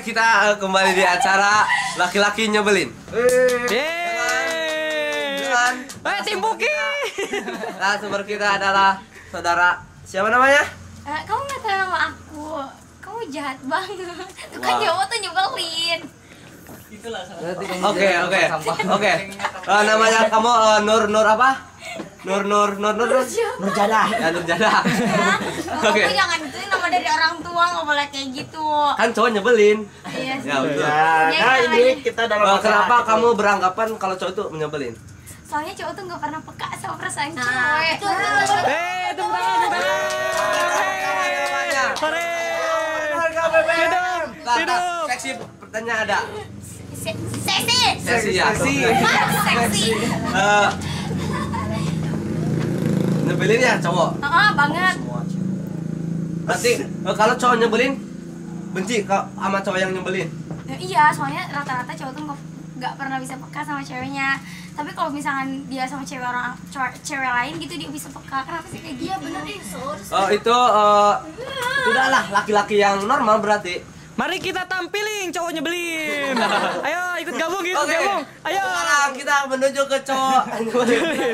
kita kembali di acara laki-laki nyebelin. Dengan Tim Buki. sumber kita adalah saudara siapa namanya? Kamu nggak tahu nama aku. Kamu jahat banget. Tuh kan Jawa tuh nyebelin. Oke. Namanya kamu Nur apa? Nur Nurjana. Ya Nurjana. Oke. Kamu jangan itu nama dari orang tua, nggak boleh kayak gitu. Kan cowok nyebelin. Iya sih. Ya betul. Nah, ini kita dalam Kenapa kamu beranggapan kalau cowok itu menyebelin? Soalnya cowok tuh nggak pernah peka sama perasaan Nah, cewek. Seksi pertanyaan ada. Seksi. Seksi ya. Seksi. Nyebelin ya cowok. Banget. Berarti kalau cowok nyebelin benci sama cowok yang nyebelin. Iya, soalnya rata-rata cowok tuh nggak pernah bisa peka sama ceweknya. Tapi kalau misalkan dia sama cewek lain gitu dia bisa peka. Kenapa sih kayak gitu? Iya bener deh. Itu sudahlah laki-laki yang normal berarti. Mari kita tampilin cowok nyebelin. Ayo ikut gabung gitu, Oke. gabung. Ayo. Sekarang kita menuju ke cowok nyebelin.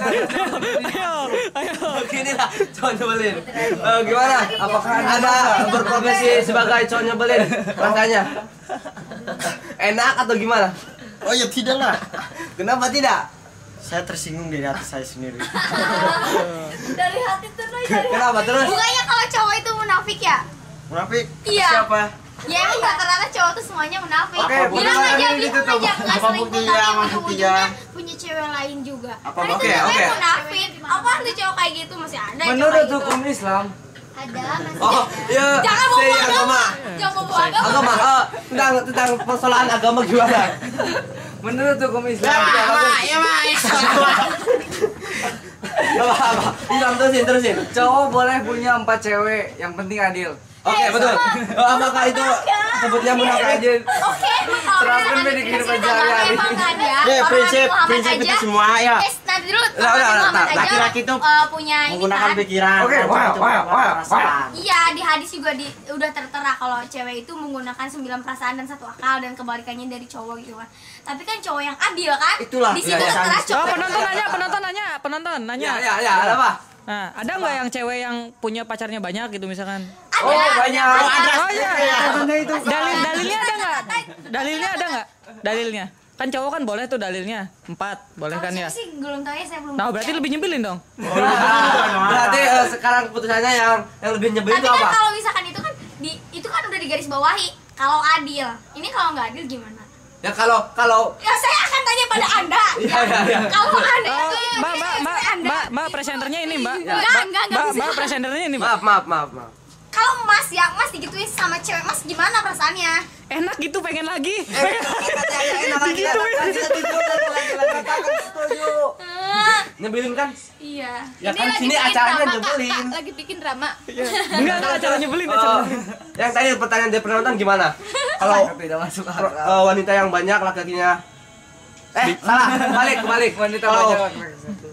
Ayo. Begini lah cowok nyebelin. Gimana? Apakah ada berprofesi sebagai cowok nyebelin? Rasanya enak atau gimana? Oh ya tidak lah. Kenapa tidak? Saya tersinggung dari hati saya sendiri. Dari hati tuh Kenapa terus? Bukannya kalau cowok itu munafik ya? Munafik? Iya. Siapa? Ya emang rata-rata cowok tuh semuanya munafik. Oke, bilang aja, bilang aja nggak Apa selingkuh buktinya, tapi apa ujung-ujungnya buktinya? punya cewek lain juga. Apa Kan itu buktinya? namanya Oke. munafik. Apaan tuh cowok kayak gitu masih ada cowok Menurut kayak gitu. hukum Islam. Ada masih Oh, ada. ya. Jangan bawa Saya agama. Jangan bawa agama. Agama. Tentang persoalan agama gimana? Menurut hukum Islam. Apa? Islam terusin. Cowok boleh punya 4 cewek, yang penting adil. Oke, betul. Apakah itu sebutnya munafik? Oke, emang kalau Terapkan misalkan di kehidupan misalkan sehari-hari. emang kan ya, Ya, orang prinsip Muhammad kita aja, semua ya. Nanti dulu, Udah, orang Muhammad aja laki-laki tuh punya ini menggunakan kan. pikiran. Oke, bukan wow, cuma wow, wow, perasaan. Iya, di hadis juga udah tertera kalau cewek itu menggunakan 9 perasaan dan 1 akal dan kebalikannya dari cowok gitu kan. Tapi kan cowok yang adil kan? Itulah, Di situ iya, iya. tertera Oh, cowok. penonton nanya. Ya, ada apa? Nah, ada nggak yang cewek yang punya pacarnya banyak gitu misalkan? Ada. Oh, banyak. Oh iya. Katanya itu. Dalilnya ada nggak? Dalilnya? Kan cowok kan boleh tuh dalilnya 4, boleh kan ya? Kalau saya sih belum tahu ya, saya belum. Nah, berarti lebih nyebelin dong. Berarti sekarang keputusannya yang lebih nyebelin Tapi itu kan apa? kalau misalkan itu kan udah digaris bawahi. Kalau adil, ini kalau nggak adil gimana? Ya kalau Ya saya akan tanya pada Anda. Iya. Kalau Anda Oh, itu yang Mbak presenternya ini, Mbak. Enggak Mbak bisa. presenternya ini, Mbak. maaf. Kalau Mas digituin sama cewek Mas gimana perasaannya? Enak gitu, pengen lagi. Nyebelin kan? Iya. Ya kan sini acaranya nyebelin. Lagi bikin drama. Enggak cara nyebelin. Yang tadi pertanyaan dari penonton gimana? Kalau Tidak masuk wanita yang banyak laki-lakinya salah, kebalik. Wanita Kalau- banyak laki-laki satu.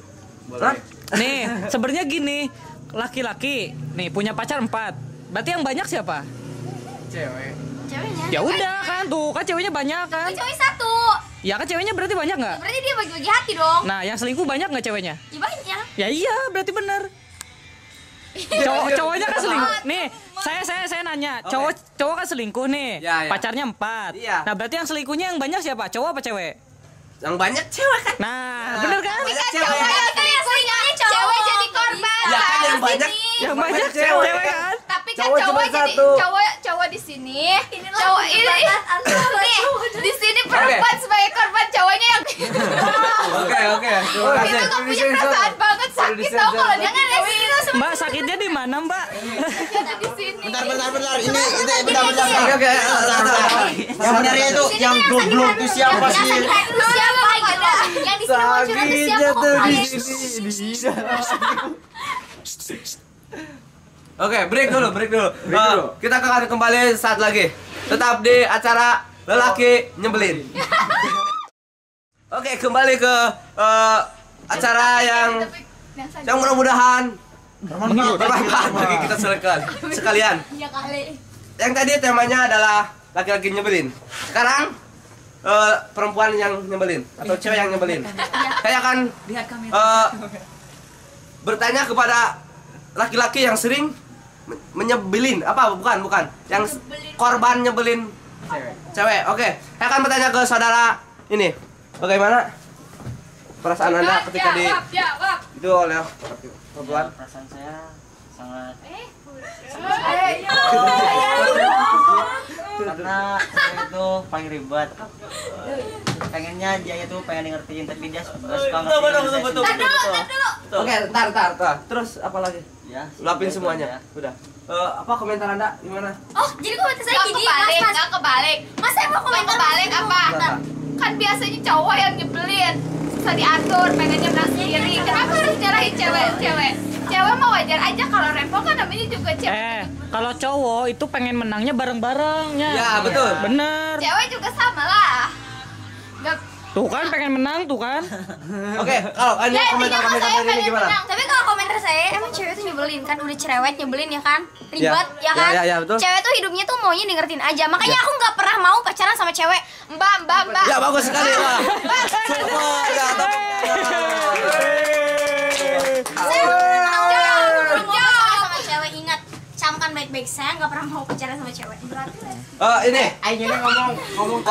Hah? Nih, sebenarnya gini, laki-laki nih punya pacar 4. Berarti yang banyak siapa? Cewek. Ceweknya. Ya udah kan, tuh kan ceweknya banyak kan. Kan cewek satu. Ya kan ceweknya berarti banyak nggak? Berarti dia bagi-bagi hati dong. Nah, yang selingkuh banyak nggak ceweknya? Ya banyak. Ya iya, berarti benar. Cowoknya kan selingkuh. Nih, saya nanya, cowok kan selingkuh nih. Ya. Pacarnya 4. Iya. Nah, berarti yang selingkuhnya yang banyak siapa? Cowok apa cewek? Yang banyak cewek kan? Nah, bener kan? Banyak Cewek cewek. yang selingkuhnya cowok. Cewek jadi korban. Ya kan yang banyak. Yang banyak banyak cewek cewek kan? Tapi kan Cowok cowok cuma jadi satu. cowok di sini. Cowok ini nih di sini perempuan sebagai korban, cowoknya yang Oke. Terima itu kasih. nggak punya perasaan banget, sakit tau kalau dia kan di sini Mbak, sakitnya di mana, Mbak? ada di sini. Bentar. Ini bentar. Oke. Yang benarnya itu yang goblok itu siapa Yang sih? sakit hati itu siapa gitu? Yang di sini mau curhat itu siapa? Kok kalian? Oke, break dulu. Kita akan kembali saat lagi. Tetap di acara lelaki nyebelin. Oke, kembali ke acara yang mudah-mudahan bermanfaat bagi kita sekalian. Iya kali. Yang tadi temanya adalah laki-laki nyebelin. Sekarang perempuan yang nyebelin atau cewek yang nyebelin. Saya akan bertanya kepada laki-laki yang sering menyebelin. Apa? Bukan. Yang korban nyebelin cewek. Oke. Saya akan bertanya ke saudara ini. Bagaimana perasaan Anda ketika itu oleh perempuan? Perasaan saya sangat karena saya itu paling ribet. Pengennya dia itu pengen ngertiin tapi dia suka ngertiin. Betul. Oke, ntar. Terus apa lagi? Ya, Luapin semuanya. Udah. Apa komentar Anda gimana? Oh, jadi komentar saya gini, Mas. Nggak kebalik. Mas, saya mau komentar Kebalik apa? Kenapa? Kan biasanya cowok yang nyebelin, susah diatur, pengennya menang sendiri. Kenapa harus nyerahin cewek? Cewek mah wajar aja, kalau rempong kan namanya juga cewek. Kalau cowok itu pengen menangnya bareng-barengnya. Ya, betul. Bener. Cewek juga sama lah. Nggak, Tuh kan pengen menang tuh kan. Oke, kalau Anda ya, komentar intinya saya ini pengen gimana? menang. Tapi kalau komentar saya, emang cewek tuh nyebelin kan, udah cerewet nyebelin ya kan, ribet ya kan. Ya, betul. Cewek tuh hidupnya tuh maunya dengerin aja. Makanya aku nggak pernah mau pacaran sama cewek. Mbak. Ya, bagus sekali, Pak. Super, ya, Saya belum mau pacaran sama cewek. Ingat, camkan baik-baik. Saya nggak pernah mau pacaran sama cewek. Berarti ini Ayo ngomong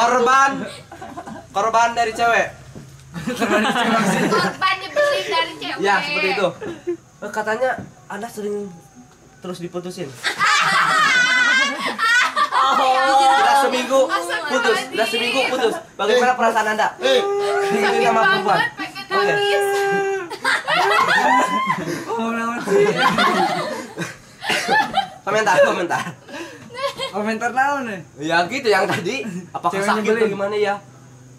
korban dari cewek. Korban nyebelin dari cewek. Ya, seperti itu. Katanya Anda sering terus diputusin. Sudah seminggu putus. Bagaimana perasaan Anda? Digituin sama perempuan. Pengen nangis. Komentar. Komentar naon nih? Ya gitu yang tadi. Apakah Cewek sakit nyebelin. atau gimana ya?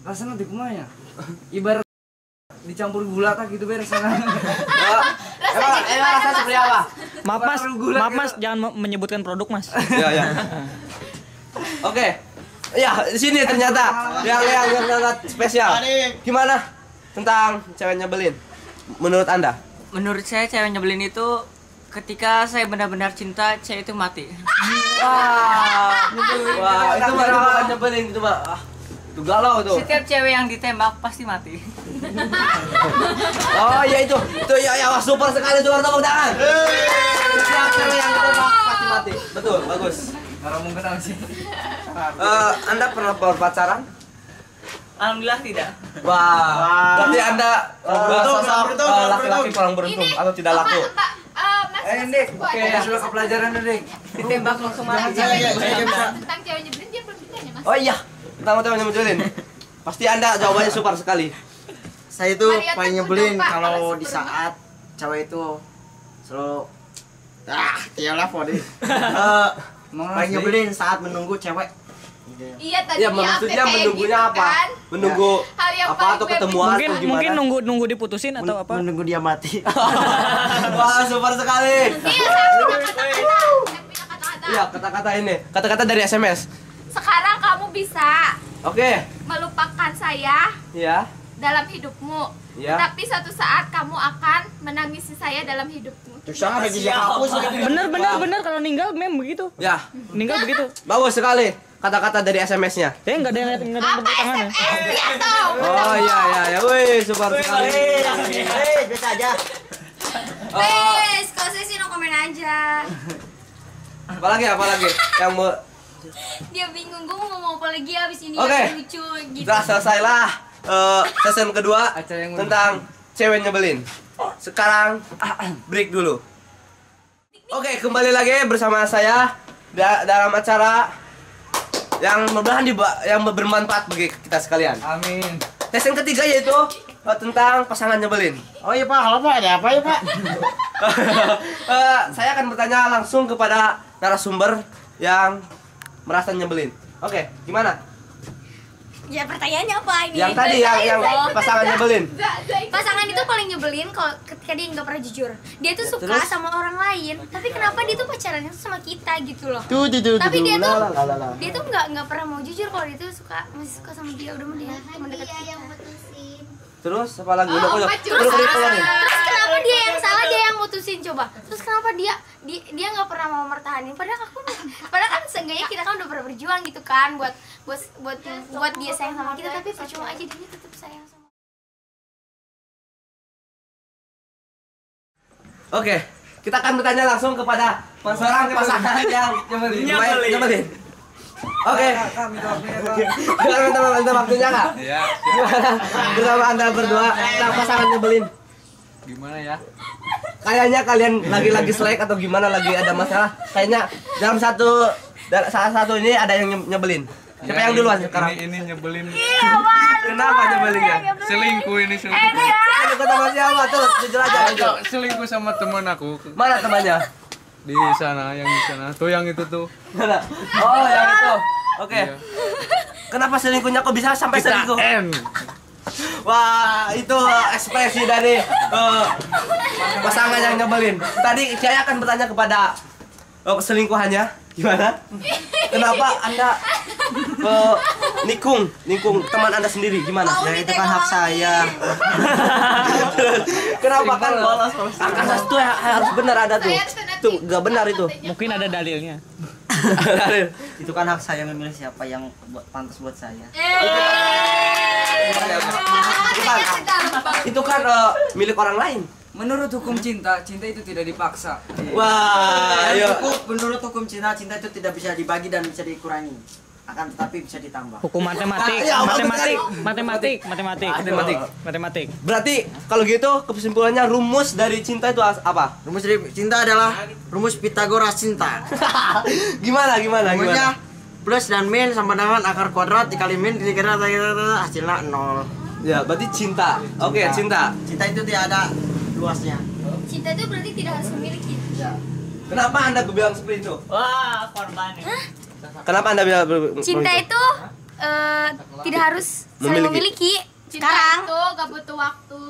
Rasanya di kumanya. Ibarat dicampur gula tak gitu beres sana. Emang rasa seperti apa? Maaf mas, jangan menyebutkan produk mas. Ya. Oke. Ya, di sini ternyata yang sangat spesial. Gimana tentang cewek nyebelin? Menurut Anda? Menurut saya cewek nyebelin itu ketika saya benar-benar cinta, cewek itu mati. Wah, itu mah bukan nyebelin, itu mah itu galau tuh. Setiap cewek yang ditembak pasti mati. Oh iya itu ya wah, super sekali, super, tepuk tangan. Setiap cewek yang ditembak pasti mati. Betul, bagus. Ngomong kenal sih. Anda pernah berpacaran? Alhamdulillah tidak. Wah, berarti Anda sosok laki-laki kurang beruntung atau tidak laku. Dik, oke, sudah ke pelajaran Dik. Ditembak langsung mati. Tentang cewek nyebelin dia belum ditanya, Mas. Oh iya, tentang nyebelin. Pasti Anda jawabannya super sekali. Saya itu Maria paling Teguh nyebelin Domba, kalau kalau di super saat cewek itu selalu tialah pode. Paling nyebelin saat menunggu cewek. Iya tadi Ya, maksudnya menunggunya gitu, apa? kan? Menunggu Hal yang apa paling atau gue ketemuan Mungkin atau gimana? mungkin nunggu diputusin atau apa? Menunggu dia mati. Wah, super sekali. Iya, saya punya kata-kata. Saya punya kata-kata. Iya, kata-kata ini. Kata-kata dari SMS. Sekarang kamu bisa Oke. melupakan saya Ya. dalam hidupmu. Ya. Tapi suatu saat kamu akan menangisi saya dalam hidupmu. Terus ada di hapus. Bener kalau ninggal begitu. Ya. Ninggal begitu. Bagus sekali kata-kata dari SMS-nya. Nggak ada yang tepuk Apa tangan ya. SMS? Lihat dong. Oh iya. Wih, super sekali. Biasa aja. Wes, kalau saya sih no komen aja. Apalagi yang mau Dia bingung, gue mau ngomong apa lagi abis ini. Oke. Yang lucu gitu. sudah selesailah season kedua Acara yang tentang cewek nyebelin. Sekarang break dulu. Oke, kembali lagi bersama saya dalam acara yang mudah-mudahan yang bermanfaat bagi kita sekalian. Amin. Season ketiga yaitu tentang pasangan nyebelin. Oh iya Pak, halo Pak, ada apa ya Pak? Saya akan bertanya langsung kepada narasumber yang merasa nyebelin. Oke, gimana? Ya pertanyaannya apa ini? Yang tadi yang pasangan nyebelin. Pasangan itu paling nyebelin kalau ketika dia nggak pernah jujur. Dia tuh suka terus? sama orang lain, tapi kenapa dia tuh pacarannya tuh sama kita gitu loh? Tuh. Tapi dia tuh Lah. dia tuh nggak pernah mau jujur kalau dia tuh masih suka sama dia, udah mau dia teman dekat kita. Terus apa lagi? Oh, Udah pacaran. keluar nih. Terus kenapa dia yang salah, dia yang mutusin coba. Terus kenapa dia nggak pernah mau mertahanin? Padahal kan seenggaknya kita kan udah pernah berjuang gitu kan buat dia sayang sama kita, tapi percuma aja dia tetap sayang sama. Oke, kita akan bertanya langsung kepada seorang pasangan yang nyebelin. Oke. Gimana minta waktunya Kak? Iya. Gimana bersama Anda berdua tentang pasangan nyebelin? Gimana ya? Kayaknya kalian lagi slack atau gimana, lagi ada masalah? Kayaknya dalam salah satu ini ada yang nyebelin. Siapa yang duluan sekarang? Ini nyebelin. Kenapa nyebelinnya? Selingkuh ini selingkuh. Ini kok sama siapa tuh? Jujur aja. Selingkuh sama teman aku. Mana temannya? Di sana, yang di sana. Tuh yang itu tuh. Mana? Oh, yang itu. Oke. Iya. Kenapa selingkuhnya kok bisa sampai selingkuh? N. Wah, itu ekspresi dari pasangan yang nyebelin. Tadi saya akan bertanya kepada selingkuhannya, gimana? Kenapa Anda nikung teman Anda sendiri, gimana? Ya itu kan hak saya. Kenapa kan hak asasi itu harus benar ada tuh. Tuh, nggak benar itu. Mungkin ada dalilnya. Itu kan hak saya memilih siapa yang pantas buat saya. Itu kan milik orang lain. Menurut hukum cinta itu tidak dipaksa. Wah, ayo. Menurut hukum cinta itu tidak bisa dibagi dan bisa dikurangi. Akan tetapi bisa ditambah. Hukum matematik, Ya, matematik. Berarti kalau gitu kesimpulannya rumus dari cinta itu apa? Rumus dari cinta adalah rumus Pitagoras cinta. Gimana? Rumusnya plus dan min sama dengan akar kuadrat dikali min dikira hasilnya 0. Ya, berarti cinta. Oke, cinta. Cinta itu tidak ada luasnya. Cinta itu berarti tidak harus memiliki. Kenapa Anda bilang seperti itu? Wah, korban. Kenapa Anda bilang Cinta itu tidak harus saling memiliki. Cinta Sekarang itu gak butuh waktu.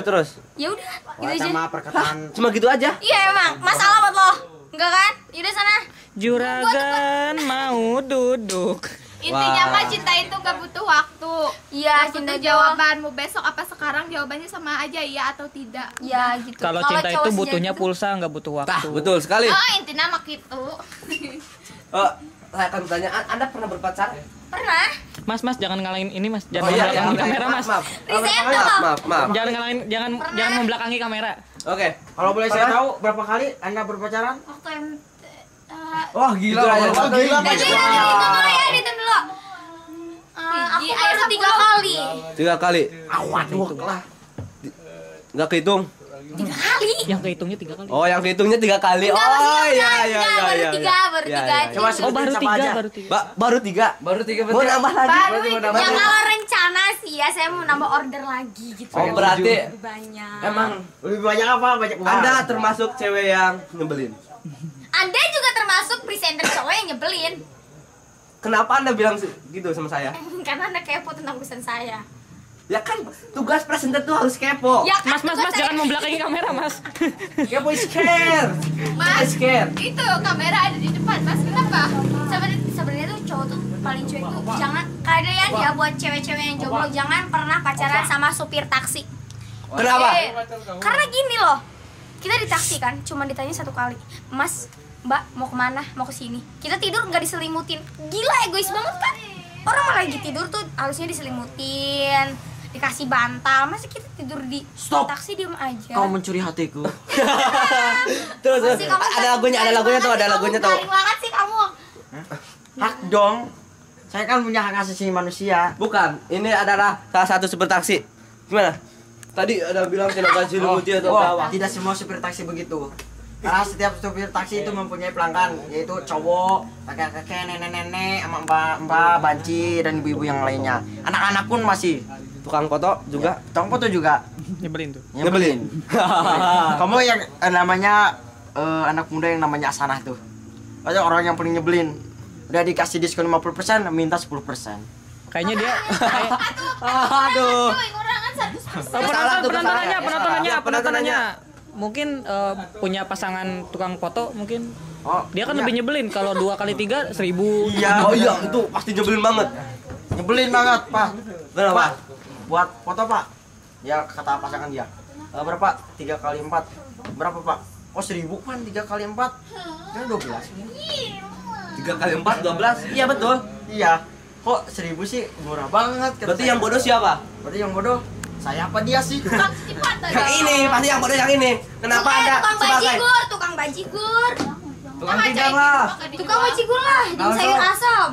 Terus. ya udah gitu aja. Sama perkataan Cuma gitu aja. Iya emang masalah buat lo. Enggak kan? Yaudah sana. Juragan mau duduk. Intinya Wah. mah cinta itu gak butuh waktu. Iya, Gak cinta butuh itu- jawabanmu besok apa sekarang, jawabannya sama aja iya atau tidak. Ya gitu. Kalau cinta cowok itu sejati butuhnya itu- pulsa, nggak butuh waktu. Betul sekali. Oh, intinya mah gitu. Saya akan bertanya, Anda pernah berpacar? Pernah. Mas, jangan ngalahin ini, Mas. Jangan Oh, iya, membelakangi iya. kamera, Mas. Maaf. Maaf. Jangan ngalahin, jangan membelakangi kamera. Oke. Kalau boleh saya tahu berapa kali Anda berpacaran? Waktu Wah gila. Jujur aja. Oh, gila, Pak. dihitung dulu. Aku Biji baru ayam 3 kali. 3 kali. Waduh lah. Nggak kehitung. 3 kali. Yang kehitungnya 3 kali. Oh, yang kehitungnya 3 kali. Oh, iya. Baru 3 Coba Oh, sebutin baru siapa 3, aja. baru 3. Baru 3. Baru 3 Mau nambah lagi? Ya kalau rencana sih ya saya mau nambah order lagi gitu. Oh, berarti Lebih banyak. emang Lebih banyak apa? Banyak uang. Anda termasuk cewek yang nyebelin. Anda juga termasuk presenter cowok yang nyebelin. Kenapa Anda bilang gitu sama saya? Karena Anda kepo tentang pesan saya. Ya kan tugas presenter tuh harus kepo. Ya kan, Mas, jangan membelakangi kamera, Mas. Kepo is care. Mas, Care. itu kamera ada di depan, Mas. Kenapa? Sebenarnya tuh cowok tuh paling cuek tuh jangan kalian ya buat cewek-cewek yang jomblo jangan pernah pacaran sama supir taksi. Kenapa? Karena gini loh, kita di taksi kan cuma ditanya 1 kali, Mas, Mbak mau kemana? Mau ke sini. Kita tidur nggak diselimutin. Gila egois banget kan? Orang malah lagi tidur tuh harusnya diselimutin, dikasih bantal. Masa kita tidur di Stop. taksi diem aja? Kau mencuri hatiku. Terus Masih kamu ada lagunya tuh, ada lagunya tuh. Garing banget sih kamu. Hak dong. Saya kan punya hak asasi manusia. Bukan, ini adalah salah satu supir taksi. Gimana? Tadi ada bilang tidak kasih lumutih atau apa? Tidak semua supir taksi begitu. Karena setiap supir taksi itu mempunyai pelanggan, yaitu cowok, kakek-kakek, nenek-nenek, sama mbak-mbak, banci, dan ibu-ibu yang lainnya. Anak-anak pun masih. Tukang foto juga. Tukang foto juga. Nyebelin tuh. Nyebelin. Kamu yang namanya anak muda yang namanya Asanah tuh. Ada orang yang paling nyebelin. Udah dikasih diskon 50%, minta 10%. Kayaknya dia Aduh. Kurangan 100%. penontonnya. Mungkin punya pasangan tukang foto mungkin. Oh, Dia kan iya. lebih nyebelin kalau 2 kali 3 1.000. Iya. Oh iya, itu pasti nyebelin banget. Nyebelin banget, Pak. Kenapa? Pak, buat foto, Pak. Ya kata pasangan dia. berapa? 3 kali 4. Berapa, Pak? Oh, 1000 kan 3 kali 4. Kan 12. 3 kali 4 12. Iya betul. Iya. Kok 1000 sih murah banget. kata Berarti saya. yang bodoh siapa? Berarti yang bodoh saya apa dia sih? Yang ini, pasti yang bodoh yang ini. Kenapa Anda tukang sebagai bajigur, tukang bajigur. Tukang pindang lah. Tukang bajigur lah, jual sayur asam.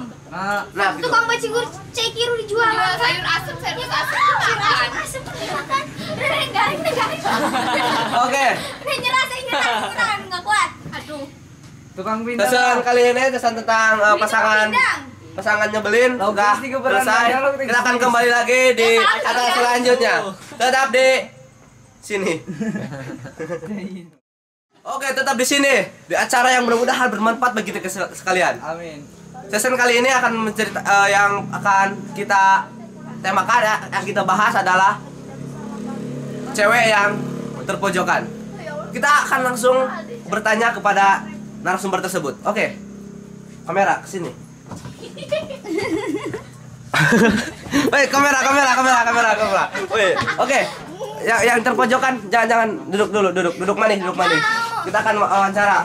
nah gitu. Tukang bajigur cekiru dijual. Jual sayur asem makan. Asam makan. Enggak. Oke. Udah nyerah, saya nyerah. Enggak kuat. Aduh. Tukang pindang. Kesan kali ini kesan tentang pasangan nyebelin Tahu sudah pasti keberadaan selesai. dialog, Kita akan kembali lagi di acara selanjutnya. Tetap di sini. Oke, tetap di sini di acara yang mudah-mudahan bermanfaat bagi kita sekalian. Amin. Session kali ini akan yang akan kita temakan yang kita bahas adalah cewek yang terpojokan. Kita akan langsung bertanya kepada narasumber tersebut. Oke. Kamera ke sini. Woi, kamera. Woi, oke. Yang terpojokan jangan duduk manis. Kita akan wawancara.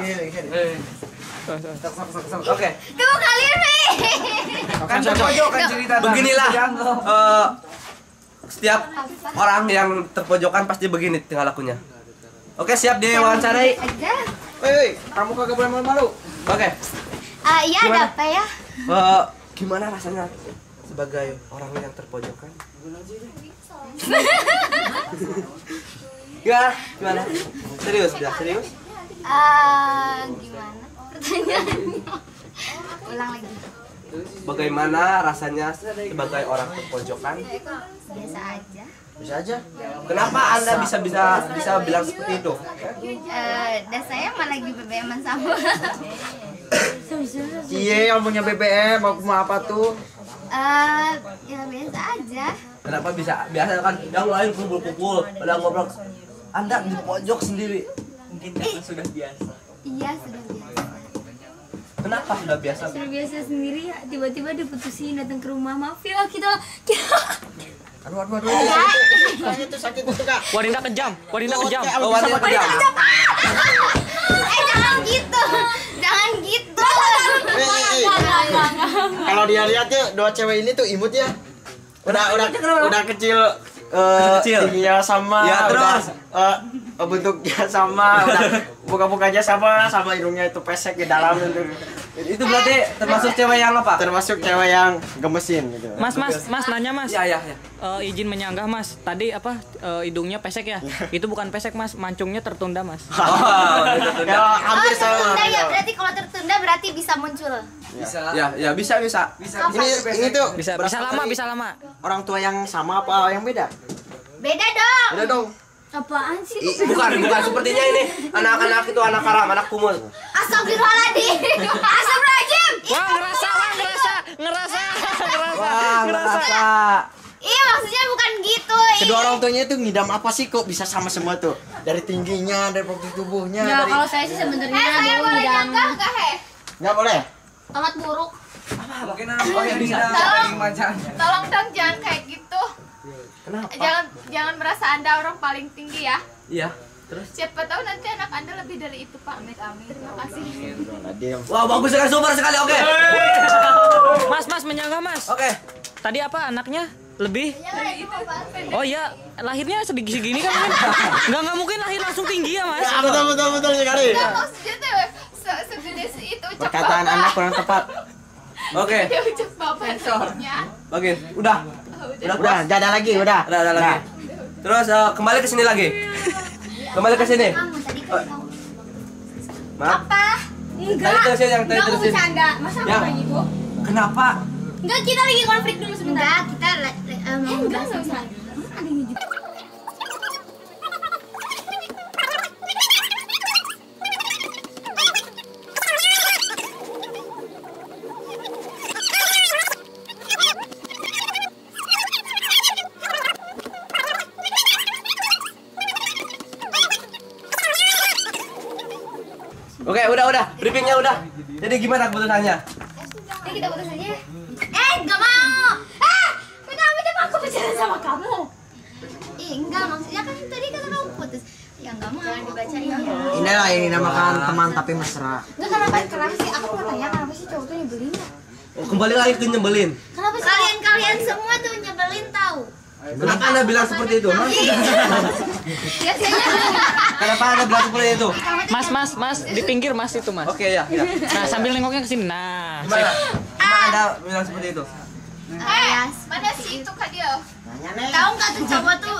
Oke. Tunggu kalian, nih. Kan terpojokan cerita. Beginilah setiap orang yang terpojokan pasti begini tingkah lakunya. Oke, siap diwawancarai. Aja. Woi, kamu kagak boleh malu-malu. Oke. Iya, ada apa ya? Gimana rasanya sebagai orang yang terpojokan? Gimana? Serius? Gimana? Pertanyaannya. Ulang lagi. Bagaimana rasanya sebagai orang terpojokan? Biasa aja. Bisa aja. Kenapa Anda bisa bilang seperti itu? Dan saya malah lagi BBM-an sama. Iya, yang punya BBM, aku mau apa tuh? Ya biasa aja. Kenapa bisa? Biasa kan yang lain kumpul-kumpul, pada ngobrol. Anda di pojok sendiri. Mungkin karena sudah biasa. Iya, sudah biasa. Kenapa sudah biasa? Sudah biasa sendiri ya, tiba-tiba diputusin datang ke rumah. Maaf ya, kita Aduh. Itu sakit tuh, Kak. Wanita kejam. Oh, wanita kejam. jangan gitu. Jangan gitu. Kalau dia lihat ya, dua cewek ini tuh imut ya. Udah kecil, Kecil. tingginya sama, Ya, terus? udah, bentuknya sama, udah buka-bukanya sama hidungnya itu pesek di dalam itu. Itu berarti termasuk cewek yang apa? Termasuk cewek yang gemesin gitu. Mas, nanya mas. Ya. Izin menyanggah mas. Tadi apa hidungnya pesek ya? Itu bukan pesek mas, mancungnya tertunda mas. Oh, itu Ya, hampir sama. tertunda ya, berarti kalau tertunda berarti bisa muncul. Bisa. Ya, bisa. Ini tuh Bisa lama. orang tua yang sama apa yang beda? Beda dong. Beda dong. Apaan sih? Bukan sepertinya ini anak-anak itu anak haram, anak kumul. Astagfirullahaladzim. Astagfirullahaladzim. Wah ngerasa. Wah, ngerasa. Iya, maksudnya bukan gitu. Kedua orang tuanya itu ngidam apa sih kok bisa sama semua tuh? Dari tingginya, dari posisi tubuhnya, Ya, dari kalau saya sih sebenarnya Saya mau boleh ngidam nyangka nggak he? nggak boleh. tomat buruk. Mungkin apa yang bisa Tolong. macamnya. Tolong dong jangan kayak gitu. Kenapa? Jangan merasa Anda orang paling tinggi ya. Iya. Terus? Siapa tahu nanti anak Anda lebih dari itu, Pak. Amit. Terima kasih. Wah, bagus sekali, super sekali. Oke. Mas menyanggah mas. Oke. Tadi apa anaknya lebih? Oh iya, lahirnya segini kan? Nggak mungkin lahir langsung tinggi ya mas. Ya, betul sekali. Nggak, maksudnya tuh segede itu ucap Perkataan Bapak. anak kurang tepat. Oke. Dia ucap Bapak sebenarnya. Bagus. Udah. Udah, nggak ada lagi, udah. Ada lagi. Terus kembali ke sini lagi. Kembali ke sini. Kamu tadi kan kamu. Maaf. Apa? Tadi terusin yang tadi Enggak, aku terusin. bercanda. Masa aku Yang- kayak gitu? Kenapa? Enggak, kita lagi konflik dulu sebentar. Enggak, kita mau enggak bahas usah. ada yang gitu. Oke, udah. Briefingnya udah. Jadi gimana keputusannya? Jadi kita putus aja. Enggak mau. Kenapa aku pacaran sama kamu? Enggak, maksudnya kan tadi kata kamu Ya nggak mau. Jangan dibacain. Inilah yang dinamakan teman tapi mesra. Enggak, kenapa sih? Aku mau tanya kenapa sih cowok tuh nyebelin ya? Oh, kembali lagi ke nyebelin. Kenapa sih? Kalian semua tuh nyebelin tahu. Kenapa Anda bilang seperti itu? Kenapa Anda bilang seperti itu? Mas, di pinggir Mas itu Mas. Oke ya. Nah, sambil nengoknya ke sini. Nah, Gimana? Kenapa Anda bilang seperti itu? Mana sih itu Kak dia? Tahu nggak tuh cowok tuh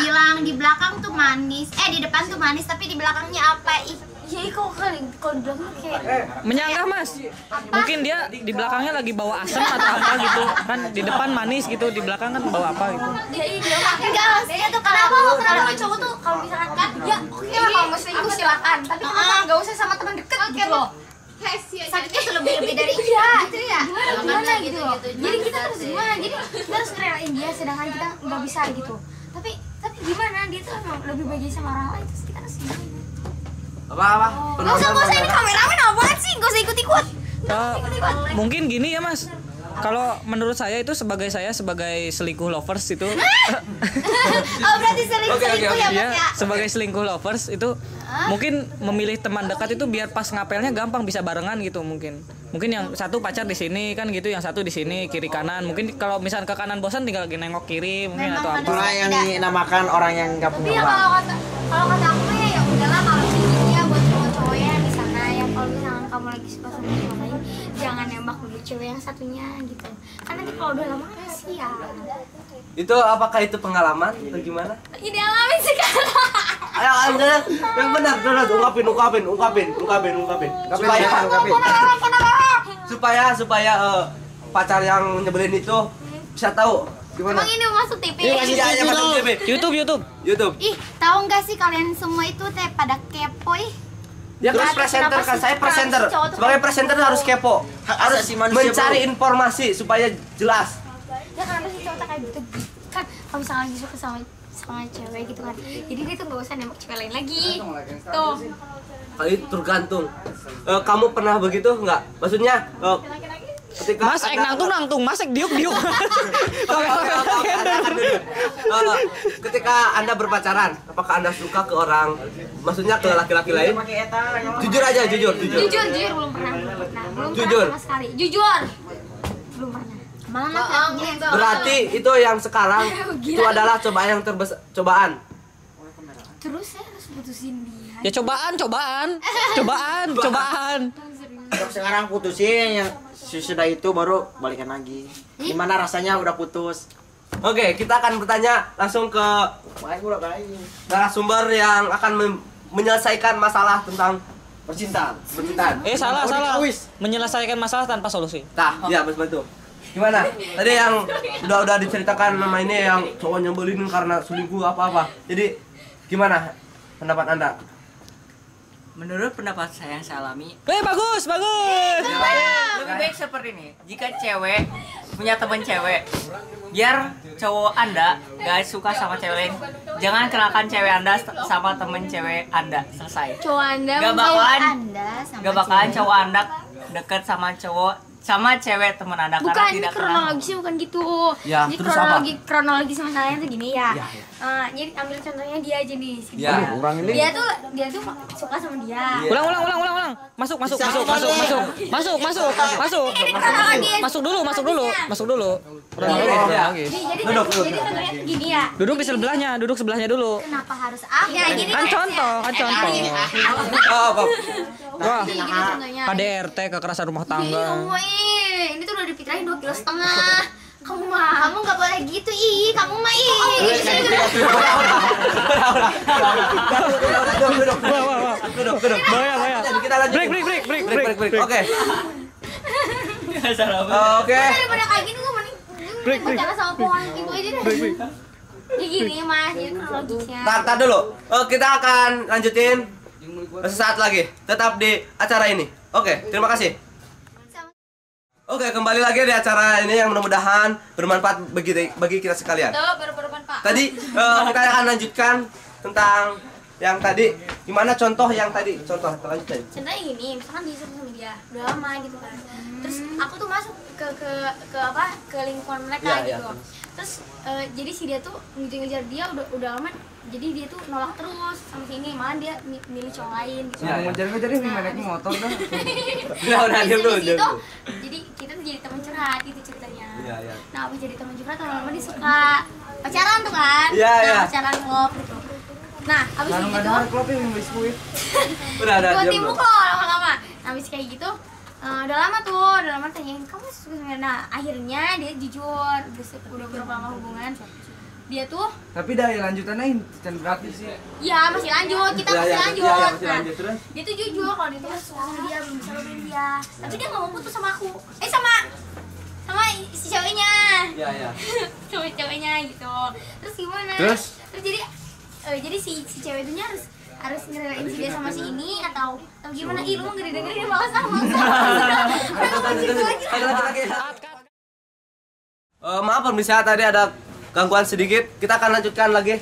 bilang di belakang tuh manis, di depan tuh manis tapi di belakangnya apa? Ya kok kalau di belakang kayak menyanggah Mas. Mungkin dia di belakangnya lagi bawa asam atau apa gitu. Kan di depan manis gitu, di belakang kan bawa apa gitu. ya iya enggak maksudnya tuh kenapa cowok tuh kalau misalkan kan ya oke lah kalau mau selingkuh silakan tapi kenapa nggak usah sama teman deket gitu loh. Sakitnya tuh lebih dari Iya, itu ya. Gimana gitu loh. Jadi kita harus gimana? Jadi kita harus ngerelain dia sedangkan kita nggak bisa gitu. Tapi gimana? Dia tuh emang lebih baik sama orang lain terus kita harus gimana? Apa? Nggak usah ini kameramen apaan sih? Nggak usah ikut-ikut. Mungkin gini ya Mas. Kalau menurut saya itu sebagai selingkuh lovers itu Oh berarti selingkuh ya Mas ya, ya? sebagai selingkuh lovers itu mungkin memilih teman dekat itu biar pas ngapelnya gampang bisa barengan gitu mungkin yang satu pacar di sini kan gitu, yang satu di sini kiri kanan. Mungkin kalau misal ke kanan bosan tinggal lagi nengok kiri mungkin atau apa. Itulah yang dinamakan orang yang nggak Tapi punya ya uang. kalau kata aku mah ya udahlah kalau gitu ya buat cowok-cowoknya yang di sana yang kalau misalkan kamu lagi suka sama orang lain jangan nembak dulu cewek yang satunya gitu. Kan nanti kalau udah lama kan kasihan. Itu apakah itu pengalaman atau gimana? Ini alamin sekarang. Ayo, yang benar, ungkapin. Supaya pacar yang nyebelin itu bisa tahu gimana. Emang ini masuk TV? Iya, masuk TV. YouTube. Ih, tahu nggak sih kalian semua itu teh pada kepo ih? Ya kan presenter kan, saya presenter. Sebagai presenter harus kepo. Harus Asasi manusia, mencari bro. informasi supaya jelas. Ya kenapa sih cowok kayak gitu? Kan kalau misalnya lagi suka sama cewek gitu kan. Jadi dia tuh gak usah nembak cewek lain lagi. Tuh. Kali tergantung. Kamu pernah begitu nggak? Maksudnya ketika Mas ek nangtung, Mas ek diuk. Ketika Anda berpacaran, apakah Anda suka ke orang, maksudnya ke laki-laki lain? Jujur aja, jujur. Jujur belum pernah. Belum Jujur. pernah sama sekali. Jujur. Belum pernah. Malah Berarti itu yang sekarang itu adalah cobaan yang cobaan. Terus saya harus putusin dia. Ya cobaan. Untuk sekarang putusin yang sudah itu baru balikan lagi. Gimana rasanya udah putus? Oke, kita akan bertanya langsung ke narasumber yang akan menyelesaikan masalah tentang percintaan. Salah. Menyelesaikan masalah tanpa solusi. Ya, betul. Gimana? Tadi yang udah diceritakan nama ini yang cowok nyebelin karena selingkuh apa-apa. Jadi gimana pendapat Anda? Menurut pendapat saya yang saya alami, Bagus. lebih baik seperti ini. Jika cewek punya teman cewek, biar cowok Anda gak suka sama cewek lain, jangan kenalkan cewek Anda sama temen cewek Anda. Selesai. Cowok Anda Gak bakalan Anda sama cowok Anda deket sama cewek teman Anda bukan, karena ini tidak kenal. kronologisnya bukan gitu. Ya, Jadi terus kronologis masalahnya tuh gini ya. Jadi ambil contohnya dia aja nih. Si Ya. dia. Dia tuh suka sama dia. Ulang. Masuk. Masuk dulu. Kronologis. Jadi contohnya tuh gini ya. Duduk sebelahnya dulu. Kenapa harus aku? Ya, jadi Kan contoh. Apa? Wah, Jadi contohnya. KDRT kekerasan rumah tangga. Ini tuh udah dipikirin 2,5 kilo. Kamu nggak boleh gitu kamu mah Duduk. Bahaya. Kita lanjut. Break. Oke. Oke. daripada kayak gini gue mending pacaran sama pohon itu aja deh. Ya gini Mas, ini kronologisnya. Tar dulu. Kita akan lanjutin sesaat lagi. Tetap di acara ini. Oke, terima kasih. Oke, kembali lagi di acara ini yang mudah-mudahan bermanfaat bagi kita sekalian. Tadi kita akan lanjutkan tentang yang tadi. Gimana contoh yang tadi? Contoh lanjutin. Contohnya gini, misalkan dia suka sama dia udah lama gitu kan. Terus aku tuh masuk ke lingkungan mereka gitu. Terus jadi si dia tuh ngejar dia udah lama jadi dia tuh nolak terus sama sini, malah dia milih cowok lain gitu. Yang ngejar-ngejar dia naik motor dah. Udah diam dulu. Di situ, jadi kita tuh jadi teman curhat itu ceritanya. Iya, iya. Nah abis jadi teman curhat lama-lama dia suka pacaran tuh kan. Iya, Nah, iya. pacaran klop gitu. Nah abis Kalau nggak gitu ada klub yang biskuit. Udah gue diam timbuk dulu. loh lama-lama. Nah abis kayak gitu udah lama tanyain kamu suka sama. Nah akhirnya dia jujur, udah berapa lama hubungan dia tuh. Tapi dari lanjutannya instan gratis sih. Ya masih lanjut, kita Iya, masih iya, lanjut. iya, iya, masih Nah, lanjut, terus? dia tuh jujur kalau dia tuh masih suka sama dia, belum bisa lupain dia. Tapi dia nggak mau putus sama aku. Sama si ceweknya. Iya, iya. Sama ceweknya gitu. Terus gimana? Terus jadi si cewek itu harus ngerelain si dia sama si ini atau gimana? Ih lu mau ngeri-ngeri dia malas sama. Maaf pemirsa, tadi ada gangguan sedikit. Kita akan lanjutkan lagi.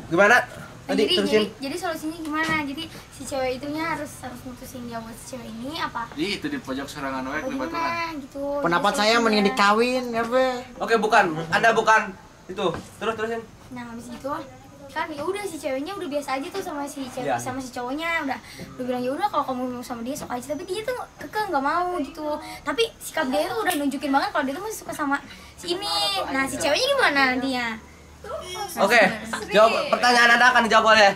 Gimana? Tadi terusin. Jadi solusinya gimana? Jadi si cewek itunya harus mutusin dia buat si cewek ini apa? Itu di pojok serangan wae di baturan. Gimana gitu. Pendapat saya mending dikawin ya be. Oke, bukan. Anda bukan itu. Terusin. Nah habis itu kan ya udah si ceweknya udah biasa aja tuh sama si Iya. sama si cowoknya udah bilang ya udah kalau kamu mau sama dia sok aja, tapi dia tuh kekeh nggak mau gitu. Tapi sikap dia tuh udah nunjukin banget kalau dia tuh masih suka sama si ini. Nah si ceweknya gimana nantinya? Oke, jawab pertanyaan Anda akan dijawab oleh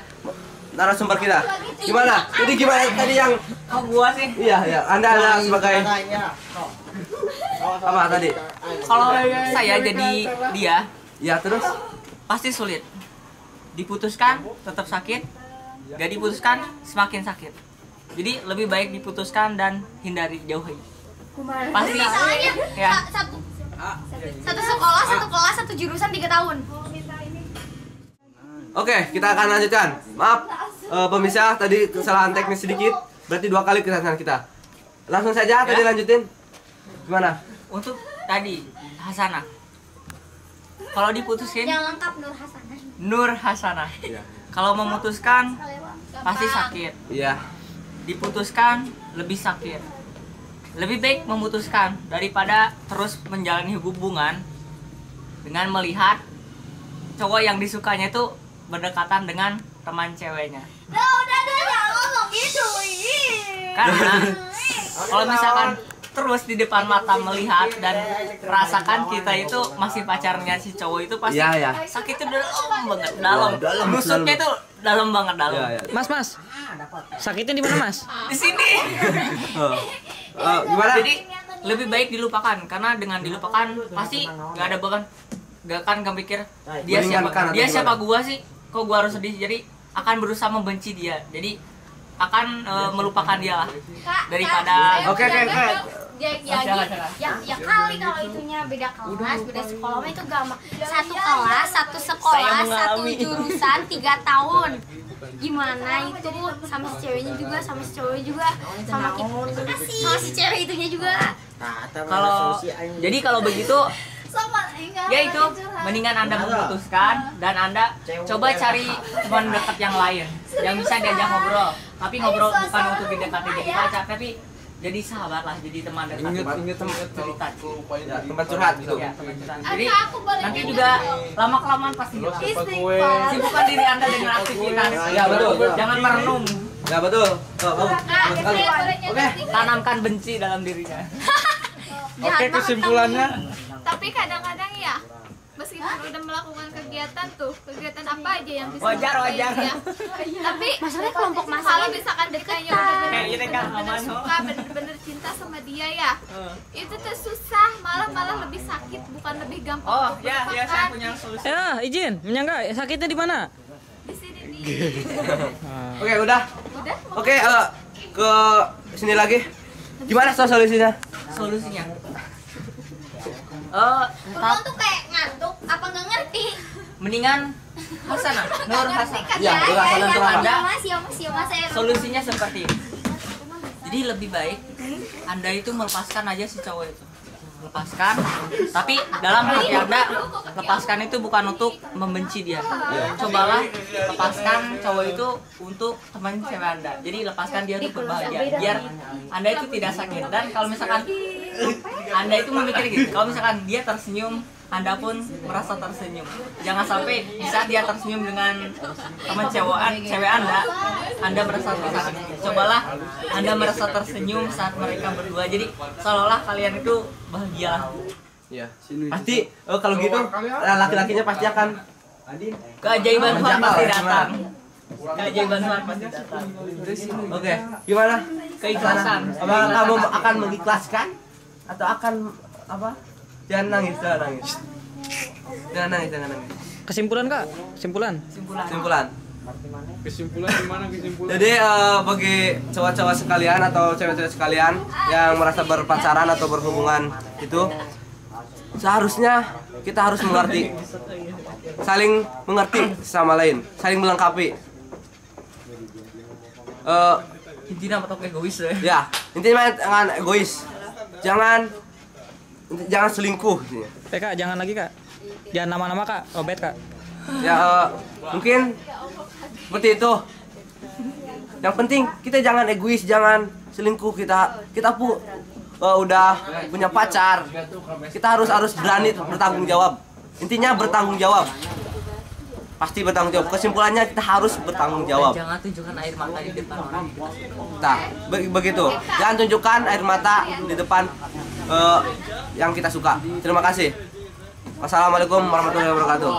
narasumber kita. Gimana? Jadi gimana tadi yang Gua sih iya, Anda sebagai apa tadi? kalau saya jadi dia Ya, terus pasti sulit. Diputuskan tetap sakit, gak diputuskan semakin sakit. Jadi lebih baik diputuskan dan hindari, jauhi. Pasti Misalnya ya. satu sekolah, satu kelas, satu jurusan 3 tahun. Oke, kita akan lanjutkan. Maaf, pemirsa, tadi kesalahan teknis sedikit. Berarti 2 kali kesalahan kita. Langsung saja tadi lanjutin. Gimana? Untuk tadi Hasanah, kalau diputusin Yang lengkap Nur Hasanah. Nur Hasanah, kalau memutuskan pasti sakit, Iya. diputuskan lebih sakit. Lebih baik memutuskan daripada terus menjalani hubungan dengan melihat cowok yang disukanya itu berdekatan dengan teman ceweknya. Udah jangan ngomong gitu. Karena kalau misalkan terus di depan mata melihat dan merasakan kita itu masih pacarnya si cowok itu pasti Iya, iya. sakitnya dalam banget, dalam. Dalam, Nusuknya itu dalam banget, dalam. Iya, iya. Mas, sakitnya di mana Mas? Di sini. Gimana? Jadi lebih baik dilupakan, karena dengan dilupakan pasti nggak ada bahkan nggak akan nggak mikir dia siapa, Meringankan atau dia gimana? siapa gua sih, kok gua harus sedih. Jadi akan berusaha membenci dia, jadi akan melupakan dia lah daripada. Oke. Ya kali kalau itunya beda kelas, beda sekolah mah itu gampang. Satu kelas, satu sekolah, Saya satu mengalami. jurusan 3 tahun. Gimana itu sama si ceweknya juga, sama si cowoknya juga, sama kita, sama si cewek itunya juga. Kalau jadi kalau begitu ya itu mendingan Anda memutuskan dan Anda coba cari teman dekat yang lain yang bisa diajak ngobrol, tapi ngobrol bukan untuk didekati jadi pacar, tapi jadi sahabat lah, jadi teman dekat. Ingat teman cerita. Ya, tempat curhat gitu. Ya, teman curhat. Jadi nanti juga lama kelamaan pasti hilang. Sibukkan diri Anda dengan aktivitas. Ya, betul. Jangan merenung. Ya, betul. Oke. Tanamkan benci dalam dirinya. Oke, kesimpulannya Tapi kadang-kadang ya, meskipun udah melakukan kegiatan apa aja yang bisa Wajar. ya. Tapi Masalahnya kelompok masa kalau misalkan dekatnya udah Kayak gitu kan, bener-bener aman, suka, bener-bener cinta sama dia ya, itu tuh susah, malah lebih sakit, bukan lebih gampang Oh, untuk ya saya melupakan. punya solusi. Ya, izin, menyangka sakitnya di mana? Di sini nih. Oke, udah. Udah, Oke, ke sini lagi. Gimana solusinya? Solusinya. Bengong tuh kayak ngantuk, apa nggak ngerti? Mendingan Hasanah, Nur Hasanah. Iya, Nur Hasanah tuh apa? Mas, Solusinya seperti ini. Jadi lebih baik Anda itu melepaskan aja si cowok itu. Lepaskan, tapi dalam hati Anda, lepaskan itu bukan untuk membenci dia. Cobalah lepaskan cowok itu untuk teman cewek Anda. Jadi lepaskan dia untuk berbahagia, biar Anda itu tidak sakit. Dan kalau misalkan Anda itu memikir gitu, kalau misalkan dia tersenyum, Anda pun merasa tersenyum. Jangan sampai di saat dia tersenyum dengan teman cewek Anda merasa tersenyum. Cobalah Anda merasa tersenyum saat mereka berdua. Jadi seolah-olah kalian itu bahagia. Iya. Pasti kalau gitu laki-lakinya pasti akan Keajaiban Tuhan pasti datang. Keajaiban Tuhan pasti datang. Oke, gimana? Keikhlasan. Apakah kamu akan mengikhlaskan atau akan apa? Jangan nangis, jangan nangis. Jangan nangis, jangan nangis. Kesimpulan Kak, kesimpulan. Kesimpulan. Kesimpulan gimana kesimpulan? Jadi bagi cowok-cowok sekalian atau cewek-cewek sekalian yang merasa berpacaran atau berhubungan itu seharusnya kita harus mengerti, saling mengerti sama lain, saling melengkapi. Intinya apa egois ya? Ya, intinya jangan egois, jangan selingkuh. Intinya. Kak, jangan lagi Kak. Jangan nama-nama Kak, Robert Kak. Ya mungkin seperti itu. Yang penting kita jangan egois, jangan selingkuh. Kita pun udah punya pacar. Kita harus berani bertanggung jawab. Intinya bertanggung jawab. Pasti bertanggung jawab. Kesimpulannya kita harus bertanggung jawab. Jangan tunjukkan air mata di depan orang. Nah, begitu. Jangan tunjukkan air mata di depan yang kita suka. Terima kasih. Wassalamualaikum warahmatullahi wabarakatuh.